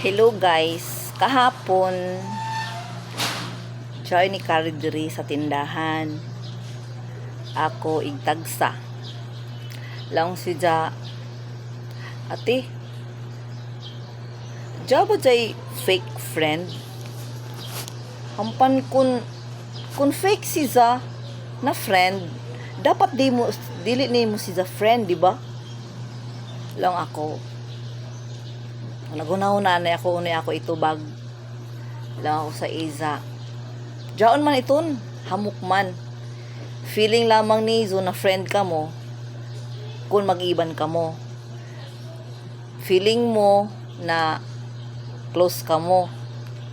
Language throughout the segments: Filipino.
Hello guys, kahapon joy ni Kari diri sa tindahan. Ako igtagsa. Lang si Ja. Ate, Ja ba jay fake friend? Hampan kun fake si Ja na friend, dapat dili ni mo si Ja friend, di ba? Lang ako nagunahuna na ako unay ako itubag lang ako sa Iza. Jaon man iton, hamok man. Feeling lamang ni Zo na friend ka mo kung mag-iban ka mo. Feeling mo na close ka mo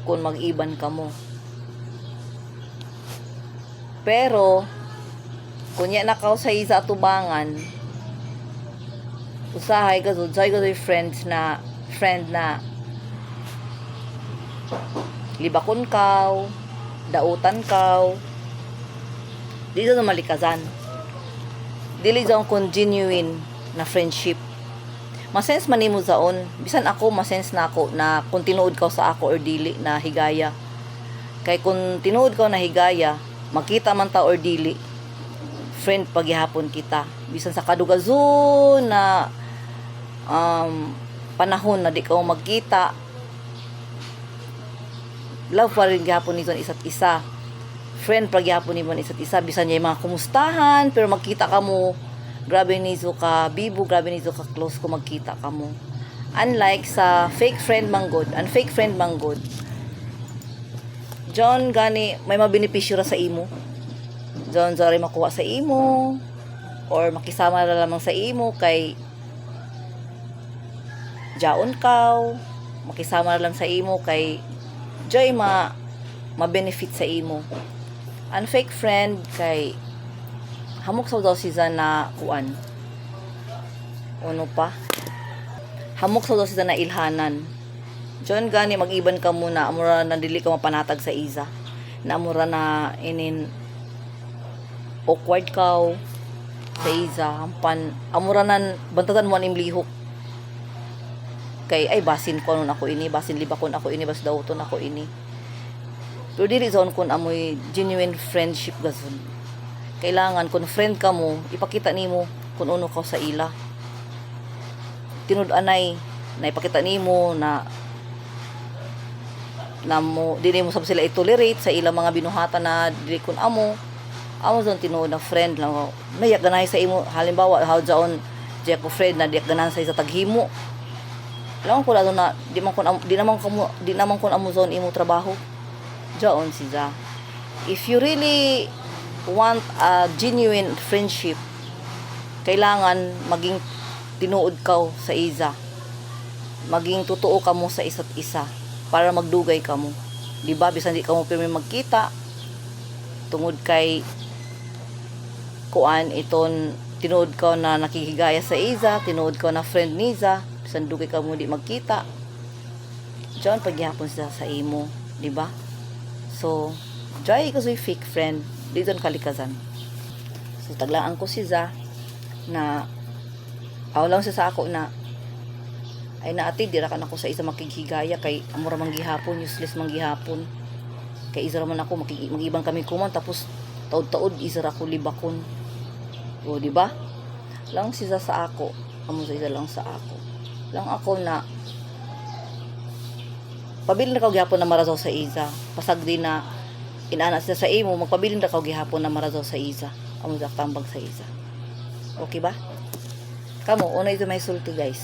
kung mag-iban ka mo. Pero kunya nakaw sa Iza atubangan, usahay ka Zo, jay ka friend na libakon kaw, dautan kaw, dito na malikazan. Dili daw kung genuine na friendship. Masense man nimo zaon, bisan ako masense na ako na kung tinuod ka sa ako or dili na higaya. Kay kung tinuod ka na higaya, makita man ta or dili, friend paghihapon kita. Bisan sa kadugazon na panahon na di ka magkita, love pa rin gihapon nito isa't isa, friend pa gihapon nito isa't isa. Bisan niya mga kumustahan, pero magkita ka mo, grabe nito ka bibo, grabe nito ka close ko magkita ka mo. Unlike sa fake friend manggod, and fake friend manggod, John gani may mabenepisyo ra sa imo. John sorry makuha sa imo or makisama ra lamang sa imo kay jaon kaw, makisama lang sa imo kay joy ma-benefit sa imo. Ang fake friend kay hamok sa daw siya na kuan. Ano pa? Hamok sa daw siya na ilhanan. John gani mag-iban ka muna, amura na dili ka mapanatag sa Iza. Na amura na awkward kaw sa Iza, hampan amura nan bantagan mo aning lihok. Kay ay basin ko nun ako ini, basin libakon ako ini, bas dauton ako ini. Pero dili zon kun amoy genuine friendship gazon. Kailangan kun friend ka mo, ipakita nimo kun uno ka sa ila. Tinud-anay na ipakita nimo na mo dili mo sab sila i-tolerate sa ila mga binuhatan na dili kun amo zon tinuod na friend lang. Nayak ganay sa imo, halimbawa how jaon di ako friend na diak ganan sa isa taghimo. Lang ko lalo na di naman kun amo zone imo trabaho. Jaon si Ja. If you really want a genuine friendship, kailangan maging tinuod ka sa Iza. Maging totoo ka mo sa isa't isa para magdugay ka mo. Di ba bisan di ka mo pirmi magkita tungod kay kuan iton tinuod ka na nakikigaya sa Iza, tinuod ka na friend ni Iza, bisan dugay ka mo di magkita. Diyan paghihapon sila sa imo, di ba? So, joy kasi fake friend, dito kalikazan. So, taglaan ko si Za na lang siya sa ako na ay naati dira ka nako sa isa makighigaya kay amura manggihapon, useless manggihapon. Kay isa man ako magibang kami kuman tapos taod-taod isa ra ko libakon. O di ba? Lang si Za sa ako, amo sa isa lang sa ako. Lang ako na pabilin na kaw gihapon na marazaw sa Iza. Pasag din na inana siya sa imo, magpabilin na kaw gihapon na marazaw sa Iza. Amo sa tambag sa Iza. Okay ba? Kamo, una ito may sulti guys.